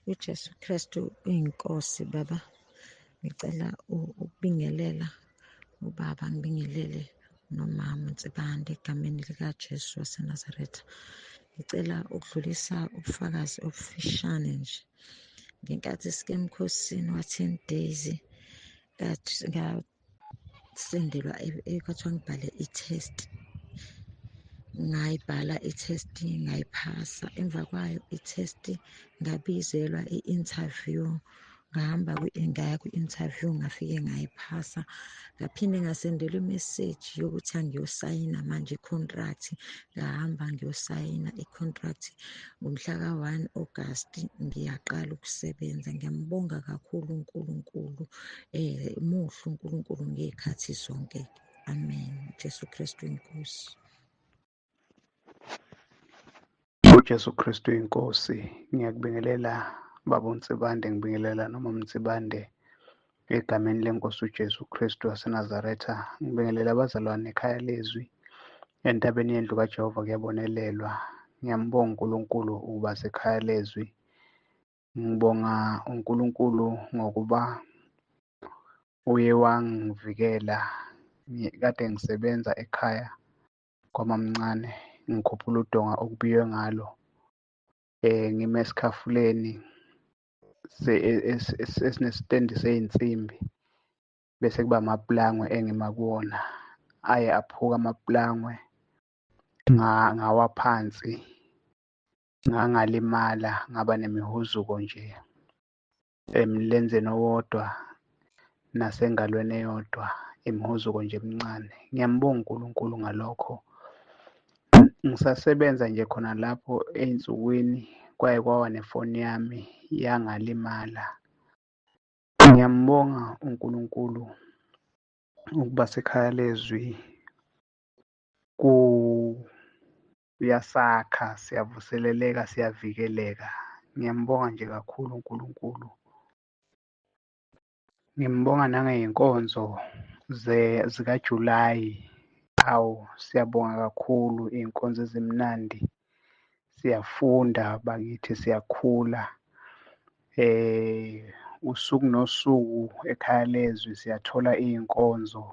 uJesu Kristu uyinkosi. Baba, ngicela ukubingelela ubaba, ngibingelele nomama uNsibande egameni likaJesu waseNazaretha. Ngicela ukudlulisa ubufakazi obufishane nje. Ngenkathi sike emkhosini wa-10 days ngasendelwa kwathiwa ngibhale i-test. Ngayibhala i-test ngayiphasa. Emva kwayo i-test ngabizelwa i-interview. Ngaya kwi-interview ngafike ngayiphasa. Ngaphinde ngasendelwa imeseji yokuthi angiyosayina manje i-contract. Ngahamba ngiyosayina i-contract. Ngomhla ka-1 August ngiyaqala ukusebenza. Ngiyambonga kakhulu uNkulunkulu. Muhle uNkulunkulu ngey'khathi zonke. Amen. Jesu Kristu inkosi. uJesu Kristu inkosi. Ngiyakubingelela baba uNsibande, ngibingelela noma uNsibande egameni lenkosi uJesu Kristu waseNazaretha. Ngibingelela abazalwane ekhaya lezwi entabeni yendlu kaJehova kuyabonelelwa. Ngiyambonga uNkulunkulu ukuba sekhaya lezwi. Ngibonga uNkulunkulu ngokuba uye wangivikela. Kade ngisebenza ekhaya kwamamncane, ngikhuphula udonga okubiywe ngalo. Ngime esikhafuleni esinesitendi sey'nsimbi, bese kuba amaplangwe engima kuwona. Aye aphuka amaplangwe, ngawa phansi, ngalimala, ngaba nemihuzuko nje emlenzeni owodwa nasengalweni eyodwa, imihuzuko nje emncane. Ngiyambonga uNkulunkulu ngalokho. Ngisasebenza nje khona lapho ey'nsukwini kwaye kwawa nefoni yami yangalimala. Ngiyambonga uNkulunkulu ukuba sekhaya lezwi kuyasakha, siyavuseleleka, siyavikeleka. Ngiyambonga nje kakhulu uNkulunkulu. Ngimbonga nangey'nkonzo zikaJulayi. Hawu, siyabonga kakhulu, iy'nkonzo ezimnandi. Siyafunda bakithi, siyakhula. Usuku nosuku ekhaya lezwi siyathola iy'nkonzo.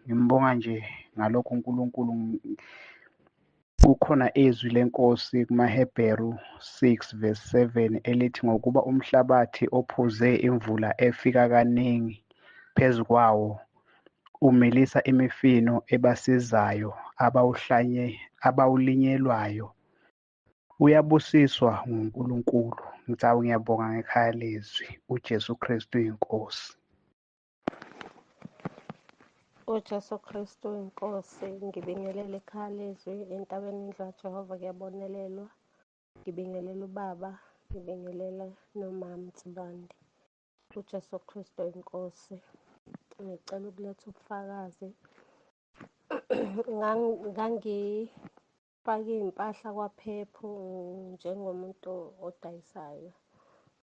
Ngimbonga nje ngalokho uNkulunkulu. Kukhona izwi lenkosi kumaHebheru 6:7 elithi, ngokuba umhlabathi ophuze imvula efika kaningi phezu kwawo umilisa imifino ebasizayo abawulinyelwayo. Uyabusiswa nguNkulunkulu. Ngiyabonga ngekhaya lezwi. uJesu Kristu inkosi. uJesu Kristu inkosi. Ngibingelela ekhaya lezwi entabeni indlu kaJehova kuyabonelelwa. Ngibingelela ubaba, ngibingelela nomama Nsibande. uJesu Kristu inkosi. Ngicela ukuletha ubufakazi. Ngangifake iy'mpahla kwaPhephu njengomuntu odayisayo.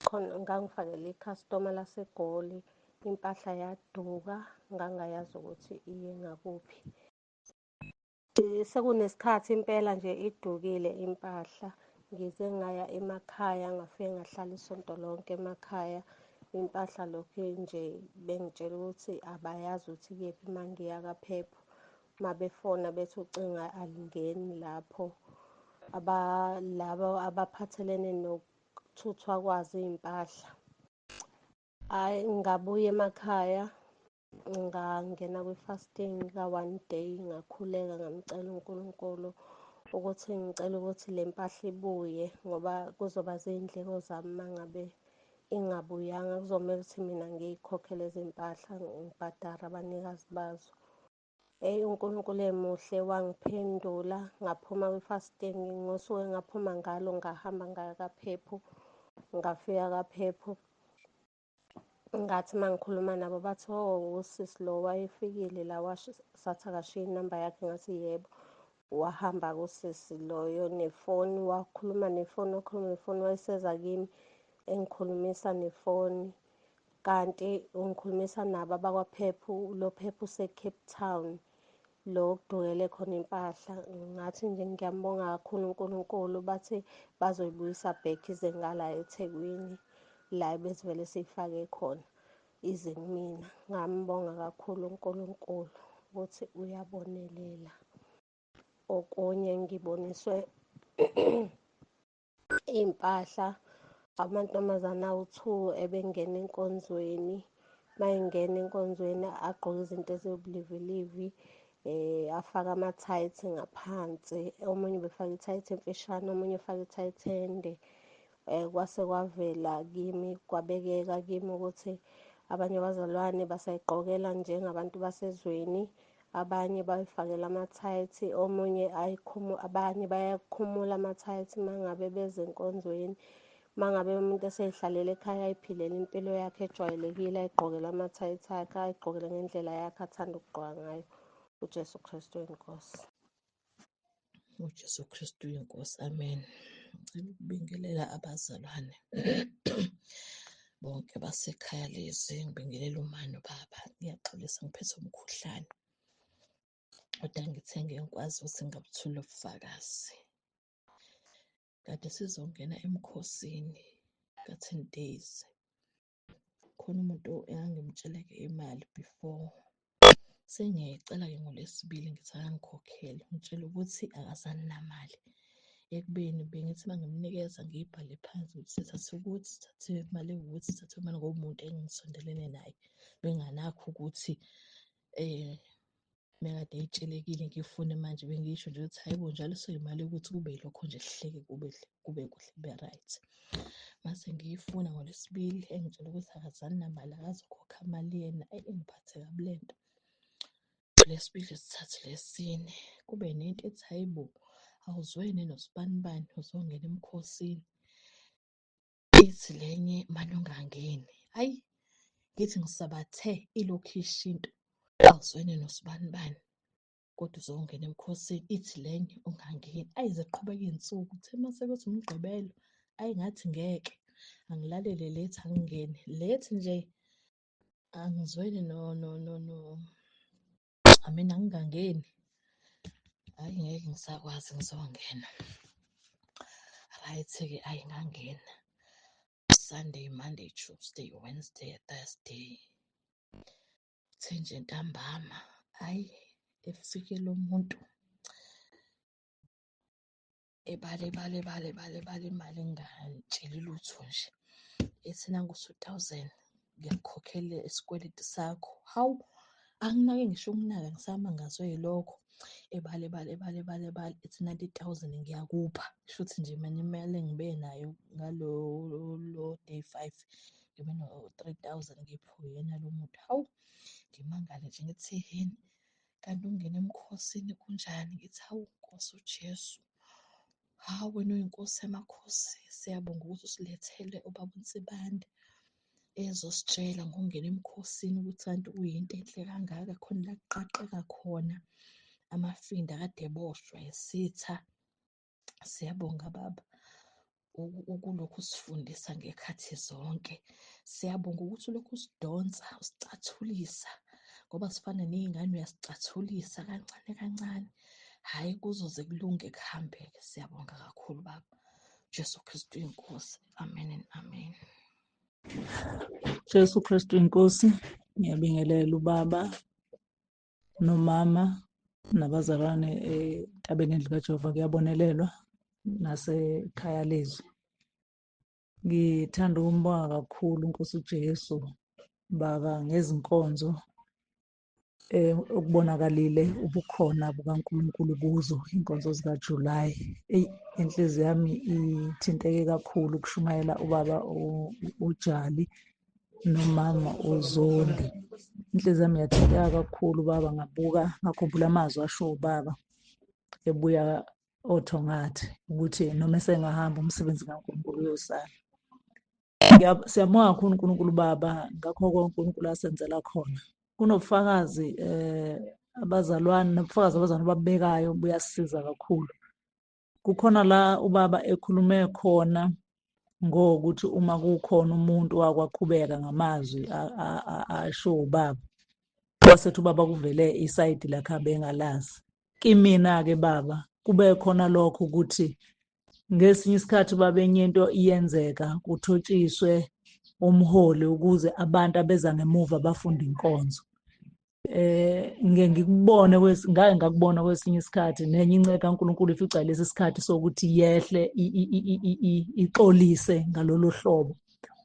Khona ngangifakele ikhastoma laseGoli. Impahla yaduka, ngangayazi ukuthi iye ngakuphi. Sekunesikhathi impela nje idukile impahla. Ngize ngaya emakhaya, ngafike ngahlala isonto lonke emakhaya. Impahla lokhu nje bengitshela ukuthi abayazi ukuthi kephi uma ngiya kaPhephu. Uma befona bethi ucinga alingeni lapho. Labo abaphathelene nokuthuthwa kwazo iy'mpahla. Hhayi, ngabuya emakhaya, ngangena kwi-fasting ka-1 day, ngakhuleka ngamcela uNkulunkulu ukuthi ngicela ukuthi le mpahla ibuye ngoba kuzoba ziy'ndleko zami uma ngabe ingabuyanga. Kuzomele ukuthi mina ngiy'khokhele lezi mpahla, ngibhadare abanikazi bazo. uNkulunkulu emuhle wangiphendula. Ngaphuma kwi-fasting, ngosuku engaphuma ngalo ngahamba ngaya kaPhephu. Ngafika kaPhephu, ngathi uma ngikhuluma nabo bathi, usisi lo wayefikile la, sathi akashiye inamba yakhe. Ngathi yebo. Wahamba kusisi loyo nefoni, wakhuluma nefoni, wayeseza kimi engikhulumisa nefoni. Kanti ungikhulumisa nabo abakwaPhephu. Lo Phephu use-Cape Town, lo okudukele khona impahla. Ngathi nje ngiyambonga kakhulu uNkulunkulu. Bathi bazoyibuyisa back ize ngala eThekwini. la ebesivele siyifake khona ize kumina. Ngambonga kakhulu uNkulunkulu ukuthi uyabonelela. Okunye ngiboniswe iy'mpahla, amantombazane awu-2 ebengena enkonzweni. Uma engena enkonzweni agqoke izinto eziwubulivi-livi, afake amathayithi ngaphansi. Omunye befake ithayithi emfishane, omunye efake ithayithi ende. Kwase kwavela kimi, kwabekeka kimi ukuthi abanye abazalwane basayigqokela njengabantu basezweni, abanye bayifakela amathayithi, abanye bayakhumula amathayithi uma ngabe beze enkonzweni. Uma ngabe umuntu esey'hlalela ekhaya ayiphilela impilo yakhe ejwayelekile, ayigqokele amathayithi akhe, ayigqokele ngendlela yakhe athanda ukugqoka ngayo. uJesu Kristu inkosi. uJesu Kristu inkosi, amen. Ngicela ukubingelela abazalwane bonke basekhaya lezi, ngibingelela umani ubaba. Ngiyaxolisa ngiphethe umkhuhlane, kodwa ngithe ngiyakwazi ukuthi ngabuthula ubufakazi. Kade sizongena emkhosini ka-10 days. Khona umuntu engangimtsheleke imali before, sengiyayicela-ke ngoLwesibili ngithi akangikhokhele, ngitshela ukuthi akasanamali. Ekubeni bengithi uma ngimnikeza ngiyibhale phansi ukuthi thatha ukuthi, thathe imali ewukuthi, thathe imali ngomuntu engisondelene naye. Benganakho ukuthi mekade ey'tshelekile ngifune manje, bengisho nje ukuthi hayibo, njalo seyimali yokuthi kube yilokho nje sihleke kube kuhle kube right. Mase ngiyifuna ngoLwesibili, engitshela ukuthi akazanamali, akazokhokha mali yena. Ingiphathe kabi lento. Lwesibili, Lwesithathu, Lwesine kube nento ethi hayibo, awuzwene nosibanibani uzongena emkhosini. Ithi lenye manje ungangeni. Hayi, ngithi ngisabathe ilokhisha into, awuzwene nosibanibani kodwa uzongena emkhosini. Ithi lenye ungangeni. Ziqhubeka iy'nsuku, kuthe mase kuthi umgqibelo, ngathi ngeke angilalele, lethi angingene, lethi nje angizwene amina ngingangeni. Hhayi, ngeke ngisakwazi, ngizongena. Right-ke ngangena Sunday, Monday, Tuesday, Wednesday, Thursday. Kuthe nje ntambama, efike lo muntu ebale imali engantsheli lutho nje. Ethi nangu 2,000 ngiyakukhokhela isikweletu sakho. Hawu, anginake ngisho ukunaka, ngisamangazwe yilokho. Ebale ethi 90,000 ngiyakupha. Shuthi nje mina imali engibe nayo ngalo day 5 ngibe no-3,000 ngiphiwe yena lo muntu. Hawu, ngimangale nje ngithi yini, kanti ungena emkhosini kunjani? Ngithi hawu Nkosi uJesu, hawu wena uyinkosi yamakhosi, siyabonga ukuthi usilethele ubaba uNsibande ezositshela ngokungena emkhosini ukuthi kanti kuyinto enhle kangaka, khona la kuqaqeka khona amafinda kade eboshwa esitha. Siyabonga baba ukulokhu usifundisa ngekhathi zonke. Siyabonga ukuthi ulokhu usidonsa, usicathulisa, ngoba sifana ney'ngane, uyasicathulisa kancane kancane. Hhayi, kuzoze kulunge kuhambeke. Siyabonga kakhulu baba. Jesu Kristu inkosi, amen and amen. Jesu Kristu inkosi, ngiyabingelela ubaba nomama nabazalwane entabeni endlu kaJehova kuyabonelelwa nasekhaya lezwi. Ngithanda ukumbonga kakhulu Nkosi uJesu baba ngezinkonzo okubonakalile ubukhona bukaNkulunkulu kuzo inkonzo zikaJulayi. Inhliziyo yami ithinteke kakhulu ukushumayela ubaba uJali nomama uZondi. Inhliziyo yami yathinteka kakhulu baba, ngakhumbula amazwi asho ubaba ebuya othongathi ukuthi noma esengahamba umsebenzi kaNkulunkulu uyosala. Siyabonga kakhulu uNkulunkulu baba ngakho konke uNkulunkulu asenzela khona. Kunobufakazi abazalwane babubekayo buyasisiza kakhulu. Kukhona la ubaba ekhulume khona ngokuthi uma kukhona umuntu wakwaqhubeka ngamazwi asho ubaba, wasethi ubaba kuvele isayidi lakhe abengalazi. Kimina-ke baba kube khona lokho ukuthi ngesinye isikhathi baba enye into iyenzeka, kuthotshiswe omholi ukuze abantu abeza ngemuva bafunde inkonzo. Ngeke ngikubone ngake ngakubona kwesinye isikhathi nenye inceka kaNkulunkulu ifica lesi sikhathi sokuthi yehle ixolise ngalolu hlobo.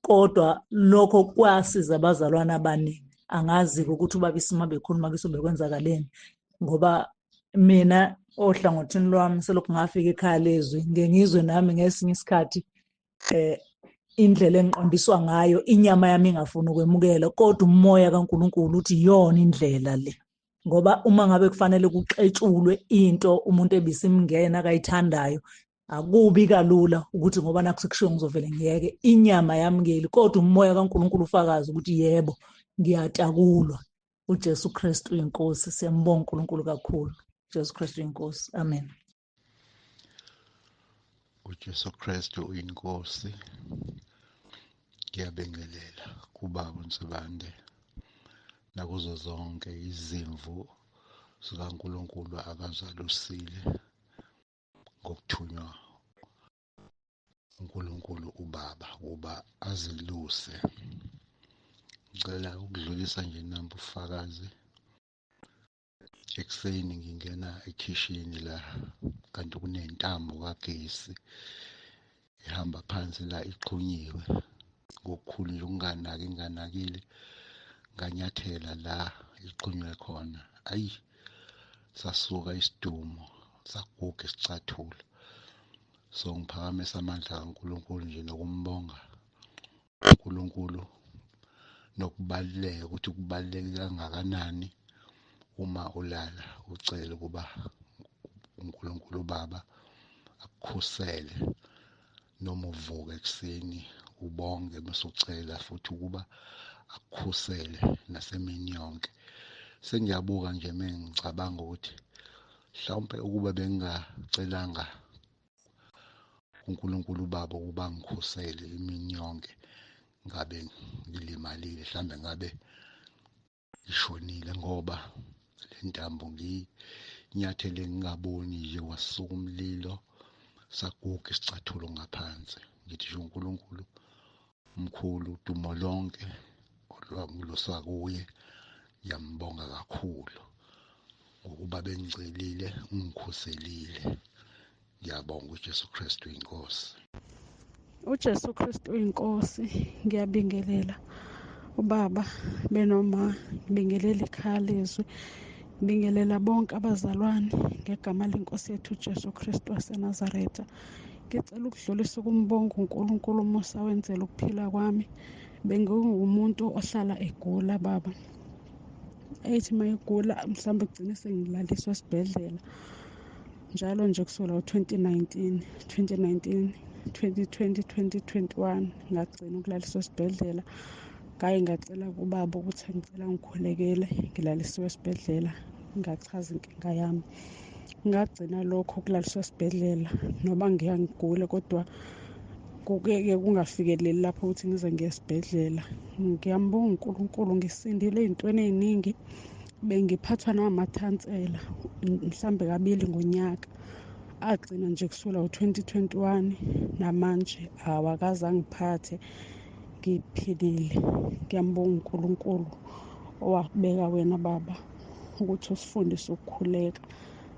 Kodwa lokho kwasiza abazalwane abaningi. Angazi-ke ukuthi ubaba isima bekhuluma kiso bekwenzakaleni, ngoba mina ohlangothini lwami selokhu ngafika ekhaya lezwi ngeke ngizwe nami ngesinye isikhathi indlela engiqondiswa ngayo inyama yami ingafuni ukwemukela, kodwa umoya kaNkulunkulu uthi iyona indlela le. Ngoba uma ngabe kufanele kuxetshulwe into umuntu ebisimngena akayithandayo, akubi kalula ukuthi ngoba nakho sekushiwo ngizovele ngiyeke, inyama yamukeli, kodwa umoya kaNkulunkulu ufakazi ukuthi yebo, ngiyatakulwa. uJesu Kristu uyinkosi. Siyambonga uNkulunkulu kakhulu. uJesu Kristu uyinkosi. Amen. uJesu Kristu uyinkosi. Ngiyabingelela kuBaba uNsibande nakuzo zonke izimvu zikaNkulunkulu abazalusile ngokuthunywa uNkulunkulu uBaba ukuba aziluse. Ngicela ukudlulisa nje namba ufakazi. Ekuseni ngingena ekhishini la kanti kunentambo kagesi ihamba phansi la ixhunyiwe. Ngokukhulu nje nginganakile nganyathela la ixhunywe khona. Ayi, sasuka isidumo saguga isicathulo. So ngiphakamisa amandla kaNkulunkulu nje nokumbonga uNkulunkulu nokubaluleka ukuthi kubaluleke kangakanani uma ulala ucela ukuba uNkulunkulu Baba akukhusele, noma uvuka ekuseni ubonge bese ucela futhi ukuba akukhusele nasemini yonke. Sengiyabuka nje mengicabanga ukuthi mhlawumbe ukuba bengingacelanga uNkulunkulu Baba ukuba ngikhusele imini yonke, ngabe ngilimalile, mhlambe ngabe ngishonile, ngoba le ntambo nginyathele ngingaboni nje kwasuka umlilo saguga isicathulo ngaphansi. Ngithi nje uNkulunkulu mkhulu, dumo lonke olwangiloswa kuye. Ngiyambonga kakhulu ngokuba bengicilile ungikhuselile. Ngiyabonga uJesu Kristu inkosi. uJesu Kristu uyinkosi. Ngiyabingelela ubaba benoma, ngibingelela ikhaya lezwi, ngibingelela bonke abazalwane ngegama lenkosi yethu uJesu Kristu waseNazaretha. Ngicela ukudlulisa ukumbonga uNkulunkulu umusa wenzela ukuphila kwami. Bengingumuntu ohlala egula baba, ethi mayegula mhlawumbe kugcine sengilaliswa esibhedlela njalo nje kusukela ngo-2019, 2020, 2021 ngagcina ukulaliswa esibhedlela. Ngaye ngacela kubaba ukuthi ngicela ngikhulekele ngilalisiwe esibhedlela, ngachaza inkinga yami. Ngagcina lokho kulaliswa esibhedlela noma ngigule, kodwa kuke kungafikeleli lapho ukuthi ngize ngiye esibhedlela. Ngiyambonga uNkulunkulu, ngisindile ey'ntweni ey'ningi. Bengiphathwa namathansela mhlambe kabili ngonyaka, agcina nje kusukela ngo-2021 namanje awakaze angiphathe, ngiphilile. Ngiyambonga uNkulunkulu owakubeka wena baba ukuthi usifundise ukukhuleka.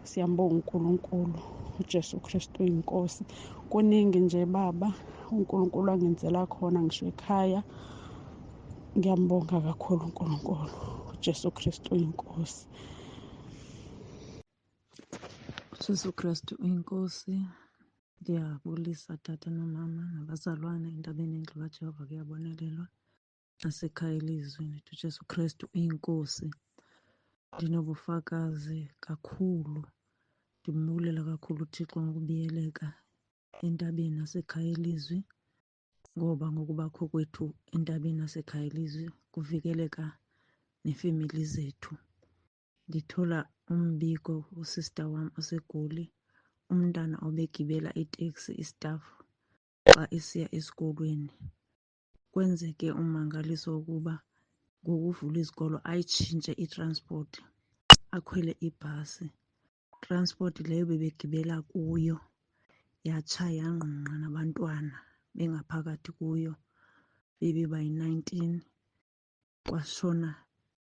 Siyambonga uNkulunkulu. uJesu Kristu uyinkosi. Kuningi nje baba uNkulunkulu angenzela khona ngisho ekhaya. Ngiyambonga kakhulu uNkulunkulu. uJesu Kristu uyinkosi. uJesu Kristu uyinkosi. Ngiyabulisa tata nomama nabazalwane endabeni endlu kaJehova kuyabonelelwa nasekhaya elizweni. uJesu Kristu uyinkosi. Ndinobufakazi kakhulu, ndimbulela kakhulu uThixo ngokubiyeleka entabeni nasekhaya elizwi, ngoba ngokubakho kwethu entabeni nasekhaya elizwi kuvikeleka nefemili zethu. Ndithola umbiko usista wami oseGoli, umntana obegibela iteksi istaff xa esiya esikolweni. Kwenzeke umangaliso wokuba ngokuvula izikolo ayitshintshe itransport, akhwele ibhasi. Transport leyo bebegibela kuyo yatshaya yangqongqa nabantwana bengaphakathi kuyo. bebiba yi-19 kwashona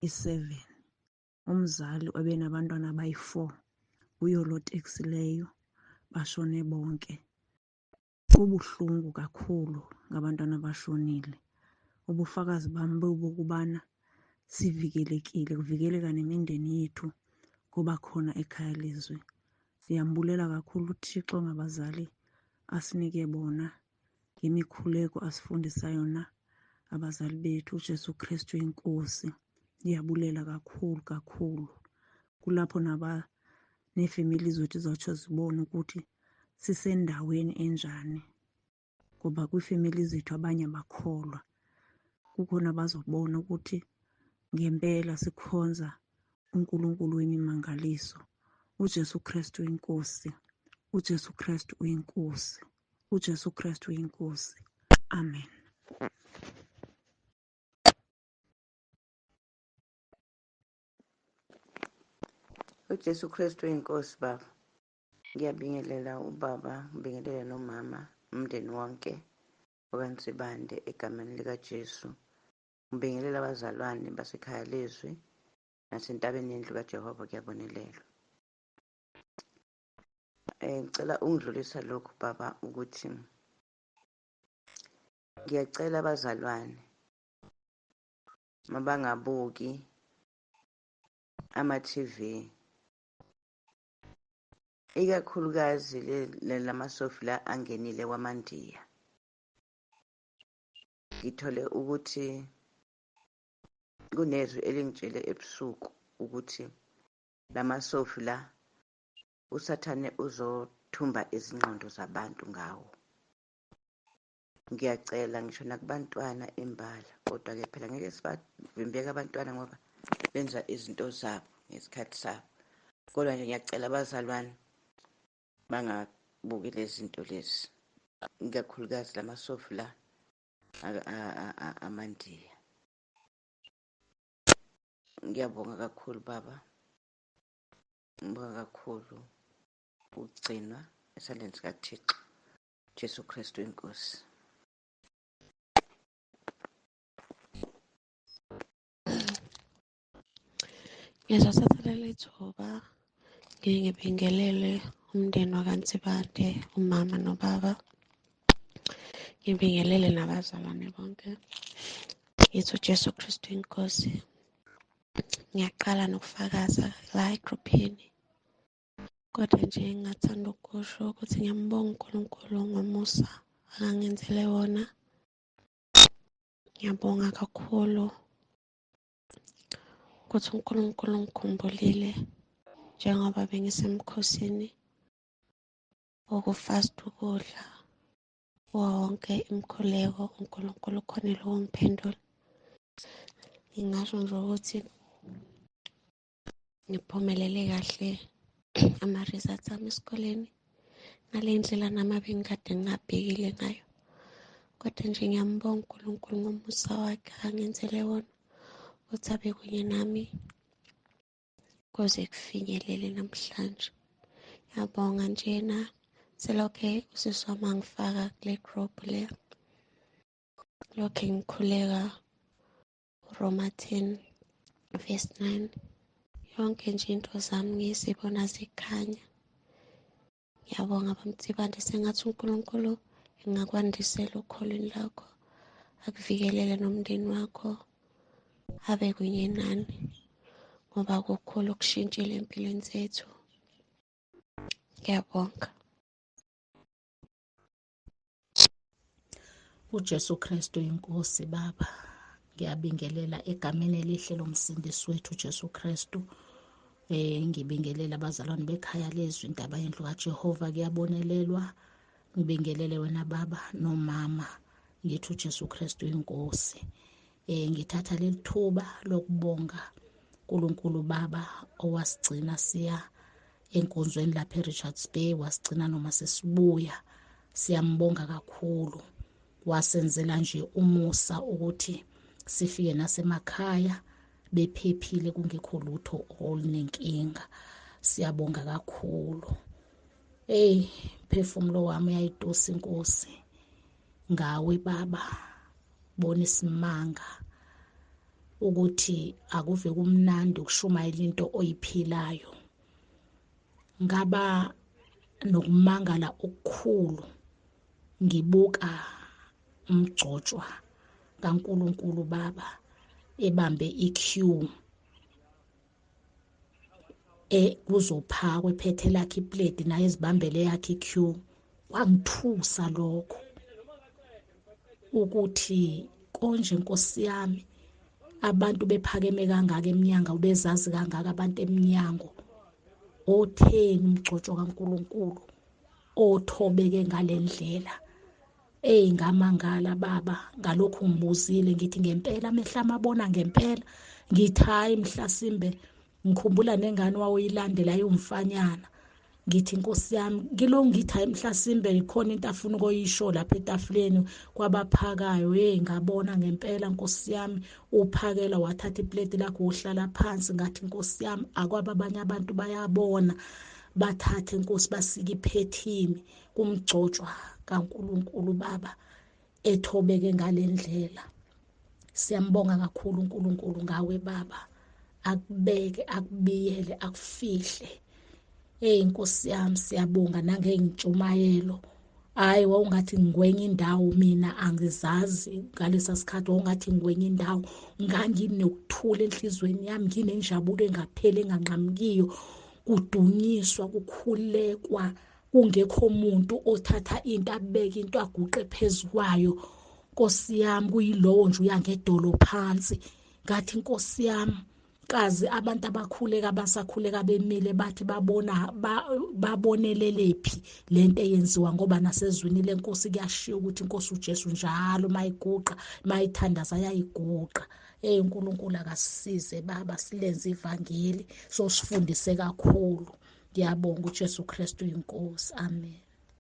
i-7. Umzali wabenabantwana abayi-4 kuyo lo teksi leyo bashone bonke. Kubuhlungu kakhulu ngabantwana abashonile. Ubufakazi bami bobukubana sivikelekile, kuvikeleka nemindeni yethu kuba khona ekhaya lizwi. Siyambulela kakhulu uThixo ngabazali asinike bona, ngemikhuleko asifundisa yona abazali bethu, uJesu Kristu inkosi. Ngiyabulela kakhulu kakhulu. Kulapho nefemili zethu zawutsho zibone ukuthi sisendaweni enjani, ngoba kwifemili zethu abanye abakholwa. Kukhona bazobona ukuthi ngempela sikhonza uNkulunkulu wemimangaliso. uJesu Kristu inkosi, uJesu Kristu uyinkosi, uJesu Kristu uyinkosi. Amen. uJesu Kristu inkosi. Baba, ngiyabingelela ubaba, ngibingelela nomama, umndeni wonke okaNsibande egameni likaJesu. Ngibingelela abazalwane basekhaya lizwi nasentabeni yendlu kaJehova kuyabonelelwa. Ngicela ungidlulisa lokhu baba, ukuthi ngiyacela abazalwane mabangabuki ama-TV, ikakhulukazi lamasofi la angenile wamaNdiya. Ngithole ukuthi kunezwi elingitshele ebusuku ukuthi lamasofi la usathane uzothumba izingqondo zabantu ngawo. Ngiyacela ngisho nakubantwana imbala, kodwa-ke phela ngeke sibavimbeke abantwana ngoba benza izinto zabo ngesikhathi sabo. Kodwa nje ngiyacela abazalwane bangabuki lezi zinto lezi, ikakhulukazi lamasofi la amandiya. Ngiyabonga kakhulu baba, ngibonga kakhulu ukugcinwa esandleni sikaThixo. Jesu Kristu inkosi. Ngizothatha leli thuba ngibingelele umndeni wakaNsibande, umama nobaba. Ngibingelele nabazalwane bonke. Ngithi uJesu Kristu inkosi. Ngiyaqala nokufakaza la egruphini, kodwa nje ngingathanda ukusho ukuthi ngiyambonga uNkulunkulu ngomusa akangenzele wona. Ngiyabonga kakhulu ukuthi uNkulunkulu ungikhumbulile njengoba bengisemkhosini wokufasta ukudla wonke imikhuleko. uNkulunkulu khonile ukungiphendula. Ngingasho nje ukuthi ngiphumelele kahle ama-results ami esikoleni ngale ndlela nami abengikade ngingabhekile ngayo, kodwa nje ngiyambonga uNkulunkulu ngomusa wakhe angenzele wona ukuthi abe kunye nami kuze kufinyelele namhlanje. Ngiyabonga njena selokhe usisi wami angifaka kule group le, lokhe ngikhuleka uRoma 10:9. Yonke nje into zami ngizibona zikhanya. Ngiyabonga bamtsibande, sengathi uNkulunkulu engakwandisela ukholweni lakho, akuvikelele nomndeni wakho, abe kunye nani, ngoba kukhulu okushintshile empilweni zethu. Ngiyabonga. uJesu Kristu inkosi. Baba, ngiyabingelela egameni elihle lomsindisi wethu uJesu Kristu. Ngibingelela abazalwane bekhaya lezwi indaba yendlu kaJehova kuyabonelelwa. Ngibingelele wena baba nomama, ngithi uJesu Kristu inkosi. Ngithatha leli thuba lokubonga uNkulunkulu baba owasigcina siya enkonzweni lapha eRichards Bay, wasigcina noma sesibuya. Siyambonga kakhulu, wasenzela nje umusa ukuthi sifike nasemakhaya bephephile, kungekho lutho olunenkinga. Siyabonga kakhulu. Phefumulo wami uyayitusa inkosi ngawe baba, bona isimanga ukuthi akuve kumnandi ukushumayela into oyiphilayo. Ngaba nokumangala okukhulu ngibuka umgcotshwa kaNkulunkulu Baba ebambe iqueue kuzophakwa ephethe lakhe iplate naye ezibambele yakhe iqueue. Kwangithusa lokho ukuthi konje Nkosi yami abantu bephakeme kangaka eminyango, bezazi kangaka abantu eminyango, otheni umgcotshwa kaNkulunkulu othobeke ngalendlela. Ngamangala Baba, ngalokhu ngibuzile ngithi ngempela amehla amabona ngempela. Ngithi hayi mhlasimbe ngikhumbula nengane wawoyilandela yomfanyana. Ngithi Nkosi yami ngilo ngithi hayi mhlasimbe ikhona into afuna ukuyisho lapha etafuleni kwabaphakayo. Ngabona ngempela Nkosi yami uphakela wathatha iplate lakho uhlala phansi. Ngathi Nkosi yami akwaba abanye abantu bayabona, bathathe Nkosi basika iphethini kumgcotshwa kaNkulunkulu Baba ethobeke ngalendlela. Siyambonga kakhulu uNkulunkulu ngawe Baba, akubeke akubiyele akufihle. Nkosi yami siyabonga nangey'ntshumayelo. Hayi wawungathi ngikwenye indawo, mina angizazi ngalesa sikhathi wawungathi ngikwenye indawo. Nganginokuthula enhlizweni yami, nginenjabulo engapheli enganqamukiyo, kudunyiswa kukhulekwa, kungekho muntu othatha into abeke into aguqe phezu kwayo. Nkosi yami kuyilowo nje uyangedolo phansi. Ngathi Nkosi yami kazi abantu abakhuleka abasakhuleka bemile bathi babonelephi lento eyenziwa, ngoba nasezwini lenkosi kuyashiya ukuthi inkosi uJesu njalo mayiguqa mayithandaza yayiguqa. uNkulunkulu akasisize Baba, silenze ivangeli sosifundise kakhulu. Ngiyabonga uJesu Kristu inkosi. Amen.